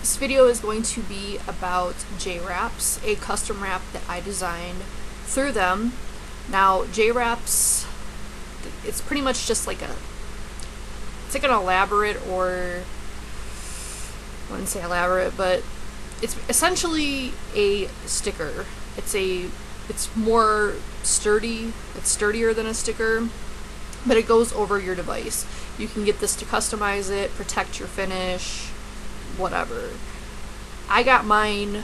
This video is going to be about J-Wraps, a custom wrap that I designed through them. Now, J-Wraps, it's pretty much just like it's like an elaborate, or I wouldn't say elaborate, but it's essentially a sticker. It's more sturdy, it's sturdier than a sticker, but it goes over your device. You can get this to customize it, protect your finish, whatever. I got mine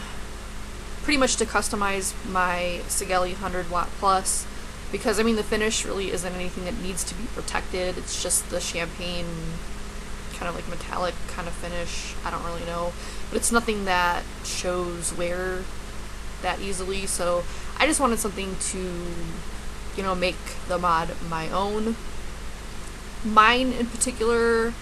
pretty much to customize my Cannoli 100 Watt Plus, because I mean the finish really isn't anything that needs to be protected. It's just the champagne kind of like metallic kind of finish. I don't really know, but it's nothing that shows wear that easily, so I just wanted something to, you know, make the mod my own. Mine in particular,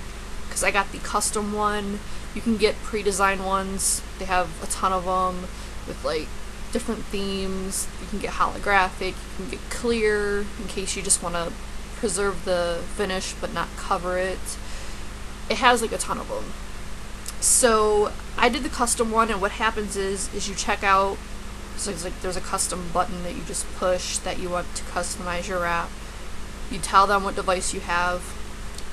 because I got the custom one. You can get pre-designed ones. They have a ton of them with like different themes. You can get holographic, you can get clear in case you just want to preserve the finish but not cover it. It has like a ton of them. So I did the custom one, and what happens is you check out, so it's like there's a custom button that you just push that you want to customize your wrap. You tell them what device you have,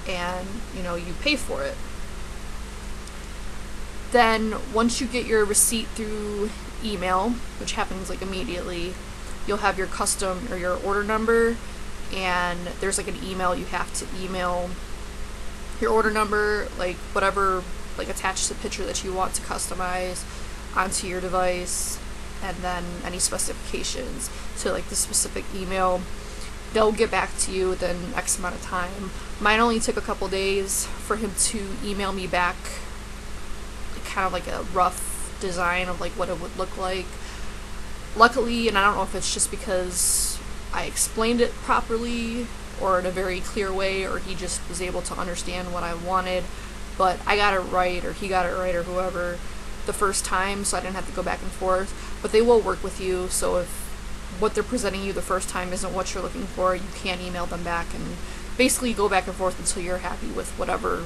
and you know, you pay for it. Then once you get your receipt through email, which happens like immediately, you'll have your custom or your order number, and there's like an email you have to email your order number, like whatever, like attach the picture that you want to customize onto your device, and then any specifications to like the specific email. They'll get back to you within X amount of time. Mine only took a couple days for him to email me back kind of like a rough design of like what it would look like. Luckily, and I don't know if it's just because I explained it properly or in a very clear way, or he just was able to understand what I wanted, but I got it right, or he got it right, or whoever, the first time, so I didn't have to go back and forth. But they will work with you, so if what they're presenting you the first time isn't what you're looking for, you can email them back and basically go back and forth until you're happy with whatever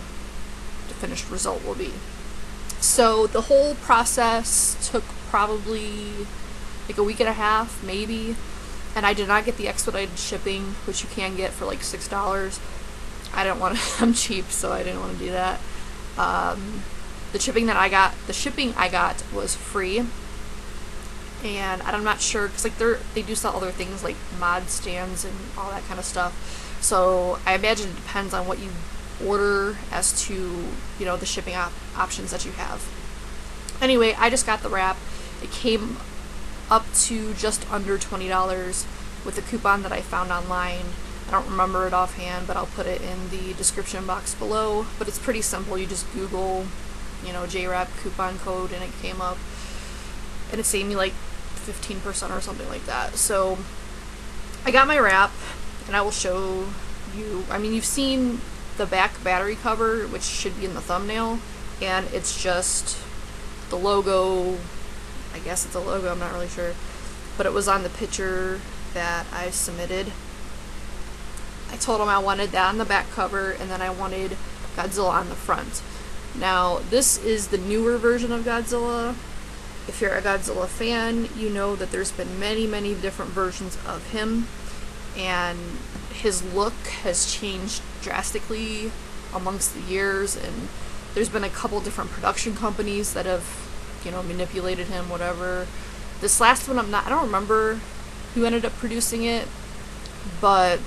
the finished result will be. So the whole process took probably like a week and a half, maybe, and I did not get the expedited shipping, which you can get for like $6. I didn't want to, I'm cheap, so I didn't want to do that. The shipping I got was free, and I'm not sure, because like they do sell other things like mod stands and all that kind of stuff, so I imagine it depends on what you order as to, you know, the shipping options that you have. Anyway, I just got the wrap. It came up to just under $20 with a coupon that I found online. I don't remember it offhand, but I'll put it in the description box below. But it's pretty simple. You just Google, you know, JWrap coupon code, and it came up, and it saved me like 15% or something like that. So I got my wrap, and I will show you. I mean, you've seen the back battery cover, which should be in the thumbnail, and it's just the logo. I guess it's a logo, I'm not really sure, but it was on the picture that I submitted. I told them I wanted that on the back cover, and then I wanted Godzilla on the front. Now, this is the newer version of Godzilla. If you're a Godzilla fan, you know that there's been many, many different versions of him, and his look has changed drastically amongst the years, and there's been a couple different production companies that have, you know, manipulated him, whatever. This last one, I don't remember who ended up producing it, but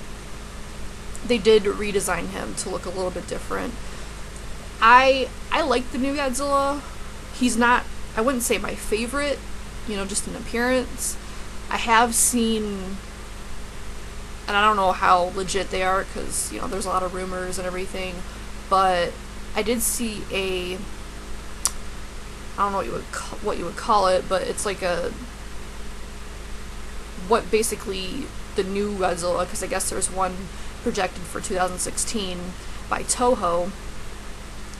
they did redesign him to look a little bit different. I like the new Godzilla. He's not, I wouldn't say my favorite, you know, just in appearance. I have seen, and I don't know how legit they are, because, you know, there's a lot of rumors and everything, but I did see I don't know what you would call it, but it's like what basically the new Godzilla, because I guess there's one projected for 2016 by Toho.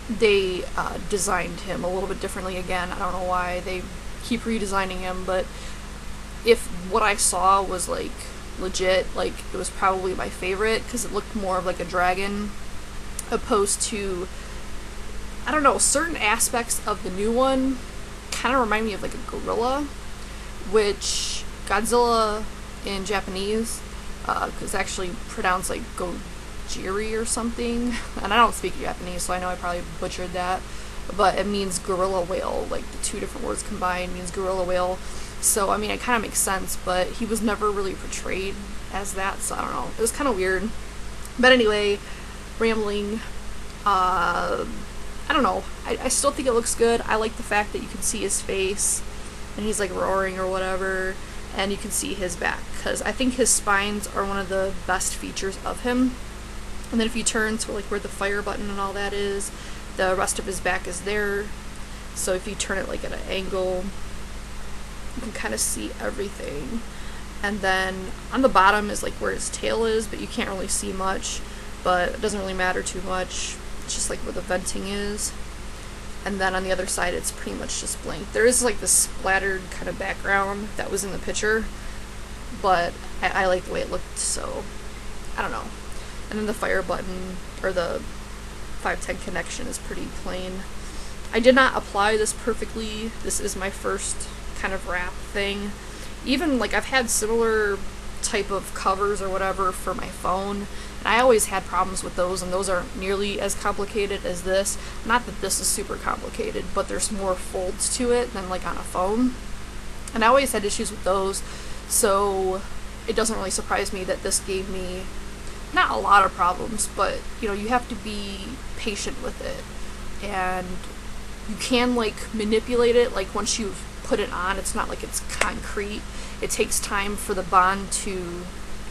They designed him a little bit differently again. I don't know why they keep redesigning him, but if what I saw was like legit, like it was probably my favorite, because it looked more of like a dragon opposed to I don't know, certain aspects of the new one kind of remind me of like a gorilla, which Godzilla in Japanese is actually pronounced like Gojiri or something, and I don't speak Japanese, so I know I probably butchered that, but it means gorilla whale, like the two different words combined means gorilla whale. So I mean, it kind of makes sense, but he was never really portrayed as that, so I don't know, it was kind of weird. But anyway, rambling, I don't know, I still think it looks good. I like the fact that you can see his face and he's like roaring or whatever, and you can see his back, because I think his spines are one of the best features of him. And then if you turn to like where the fire button and all that is, the rest of his back is there. So if you turn it like at an angle, you can kind of see everything. And then on the bottom is like where his tail is, but you can't really see much, but it doesn't really matter too much. It's just like where the venting is. And then on the other side, it's pretty much just blank. There is like this splattered kind of background that was in the picture, but I like the way it looked, so I don't know. And then the fire button, or the 510 connection, is pretty plain. I did not apply this perfectly. This is my first kind of wrap thing. Even like I've had similar type of covers or whatever for my phone, and I always had problems with those, and those aren't nearly as complicated as this. Not that this is super complicated, but there's more folds to it than like on a phone, and I always had issues with those, so it doesn't really surprise me that this gave me not a lot of problems, but you know, you have to be patient with it, and you can like manipulate it. Like once you've put it on, it's not like it's concrete. It takes time for the bond to,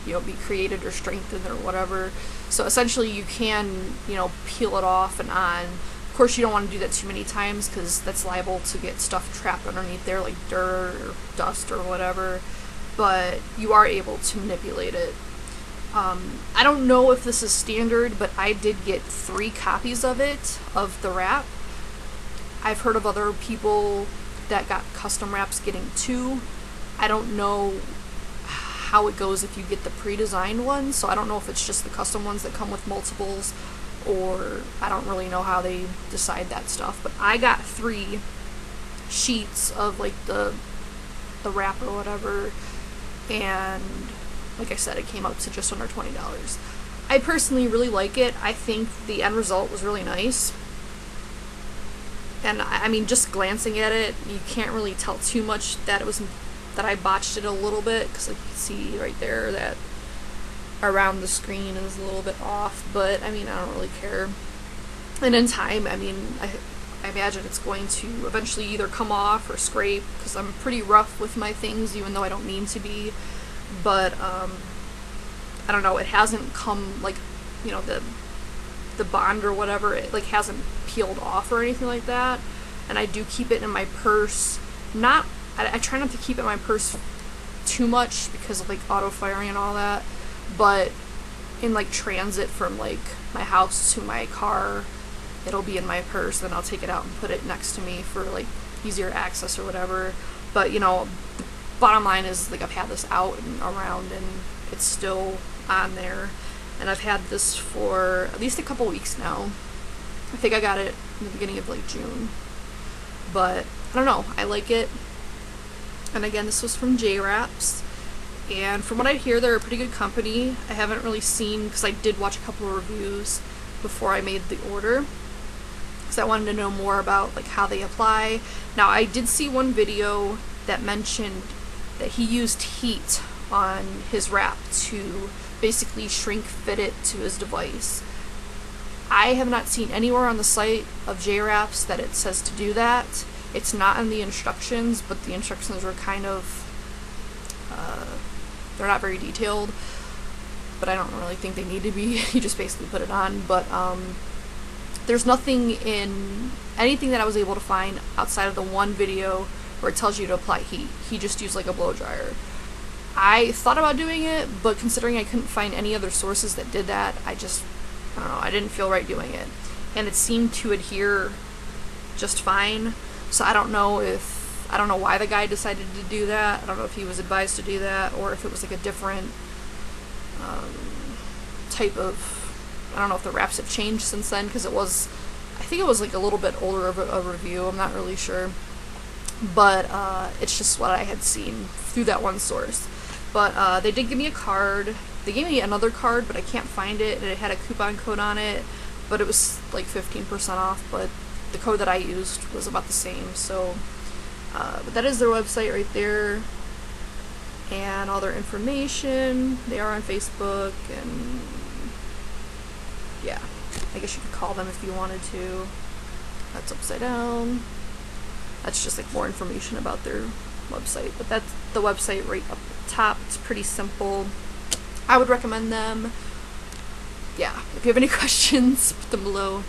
you know, be created or strengthened or whatever. So essentially you can, you know, peel it off and on. Of course you don't want to do that too many times, because that's liable to get stuff trapped underneath there, like dirt or dust or whatever, but you are able to manipulate it. I don't know if this is standard, but I did get 3 copies of it, of the wrap. I've heard of other people that got custom wraps getting 2. I don't know how it goes if you get the pre-designed ones, so I don't know if it's just the custom ones that come with multiples, or I don't really know how they decide that stuff, but I got 3 sheets of like the wrap or whatever, and like I said, it came up to just under $20. I personally really like it. I think the end result was really nice. And I mean, just glancing at it, you can't really tell too much that I botched it a little bit, because like you can see right there that around the screen is a little bit off, but I mean, I don't really care. And in time, I mean, I imagine it's going to eventually either come off or scrape, because I'm pretty rough with my things, even though I don't mean to be. But I don't know, it hasn't come, like, you know, the bond or whatever, it like hasn't peeled off or anything like that. And I do keep it in my purse. I try not to keep it in my purse too much because of like auto firing and all that, but in like transit from like my house to my car, it'll be in my purse, then I'll take it out and put it next to me for like easier access or whatever. But you know, bottom line is, like, I've had this out and around and it's still on there, and I've had this for at least a couple weeks now. I think I got it in the beginning of like June, but I don't know, I like it. And again, this was from J-Wraps, and from what I hear, they're a pretty good company. I haven't really seen, because I did watch a couple of reviews before I made the order, because I wanted to know more about like how they apply. Now, I did see one video that mentioned that he used heat on his wrap to basically shrink fit it to his device. I have not seen anywhere on the site of J-Wraps that it says to do that. It's not in the instructions, but the instructions were kind of, they're not very detailed, but I don't really think they need to be. You just basically put it on, but there's nothing in anything that I was able to find outside of the one video where it tells you to apply heat. He just used like a blow dryer. I thought about doing it, but considering I couldn't find any other sources that did that, I don't know, I didn't feel right doing it. And it seemed to adhere just fine. So I don't know why the guy decided to do that. I don't know if he was advised to do that, or if it was like a different type of, I don't know if the wraps have changed since then, because it was I think it was like a little bit older of a review, I'm not really sure, but it's just what I had seen through that one source. But they did give me a card. They gave me another card, but I can't find it, and it had a coupon code on it, but it was like 15% off, but the code that I used was about the same. So but that is their website right there, and all their information. They are on Facebook, and yeah, I guess you could call them if you wanted to. That's upside down. That's just like more information about their website, but that's the website right up top. It's pretty simple. I would recommend them. Yeah, if you have any questions, put them below.